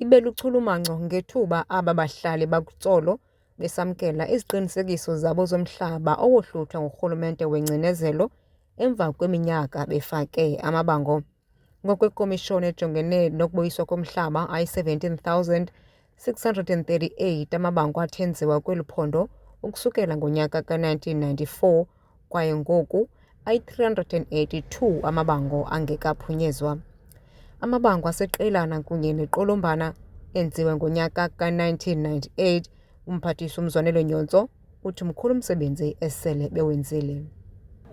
ibe luchulumanco ngethuba aba bahlali bakutsolo besamkela iziqinisekiso zabo zomhlaba owohluthwa ngurhulumente wengcinezelo emva kweminyaka befake amabango. Ngokwekomishoni ejongene nokubuyiswa komhlaba ayi-17,638 amabango athenziwa kweli phondo ukusukela ngonyaka ka-1994 kwaye ngoku ayi-382 amabango angekaphunyezwa. Amabango aseqelana kunye neqolombana enziwe ngonyaka ka-1998 umphathiswa uMzwanele Nyontso uthi mkhulu umsebenzi esele bewenzile.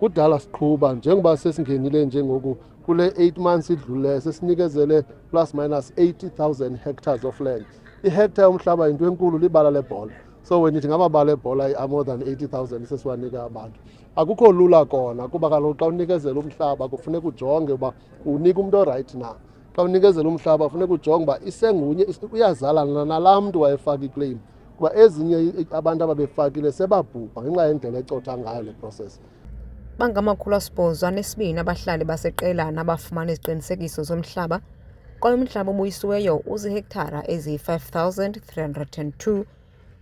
Kudala siqhuba njengoba sesingenile njengoku kule 8 months idluleyo sesinikezele plus minus 80,000 hectares of land. Ihectare yomhlaba into enkulu libala lebhola. So when nithi ngamabala ebhola are more than 80,000 sesiwanika abantu. Akukho lula kona kuba kaloku xa unikezela umhlaba kufuneka ujonge uba unika umuntu right na. Xa unikezela umhlaba kufuneka ujonge uba isengunye uyazalana nalaa mntu wayefaka iclaim. Kuba ezinye abantu ababefakile sebabhubha ngenxa yendlela ecotha ngayo le process. Bangama-882 abahlali baseqelana abafumana iziqinisekiso zomhlaba kwaye umhlaba obuyisiweyo uzihektara eziyi-5,302.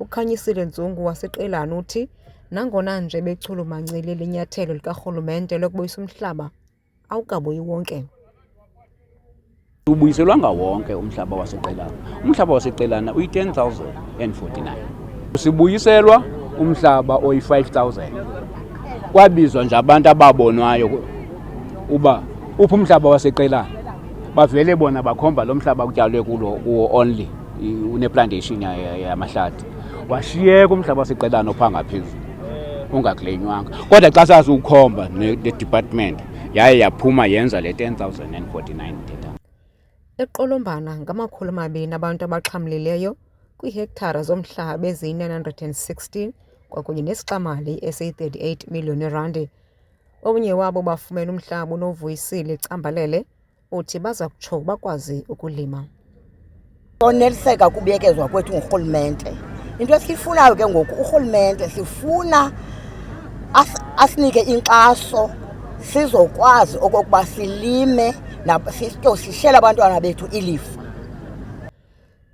uKhanyisile Nzungu waseqelana uthi nangona nje bechulumancile linyathelo likarhulumente lokubuyisa umhlaba awukabuyi wonke. Ubuyiselwanga wonke umhlaba waseqelana. Umhlaba waseqelana uyi-10,049. Sibuyiselwa umhlaba oyi-5,000. Kwabizwa nje abantu ababonwayo uba uphi umhlaba waseqelana. Bavele bona bakhomba lo mhlaba kutyalwe kuwo only une-plantation yamahlathi. Washiyeka umhlaba waseqelana opha ngaphezulu ungaklenywanga. Kodwa xa sazi ukhomba ne-department yaye yaphuma yenza le 10,049 data. Eqolombana ngama-200 abantu abaxhamlileyo kwiihektara zomhlaba eziyi-916 kwakunye nesixamali esiyi-38 miliyoni randi. Omnye wabo bafumene umhlaba unovuyisile Cambalele uthi baza kutsho bakwazi ukulima. Soneliseka kubuyekezwa kwethu ngurhulumente. Into esiyifunayo ke ngoku urhulumente sifuna asinike inkxaso sizokwazi okokuba silime sishele abantwana bethu ilifa.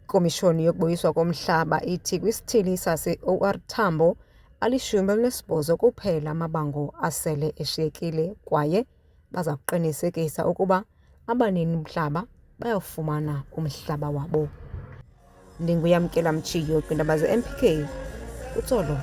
Ikomishoni yokubuyiswa komhlaba ithi kwisithili sase-OR Tambo ali-18 kuphela amabango asele eshiyekile kwaye baza kuqinisekisa ukuba abanini mhlaba bayawufumana umhlaba wabo. Ndinguyamkela Mchiyo kwiindaba ze-NPK kutsolo.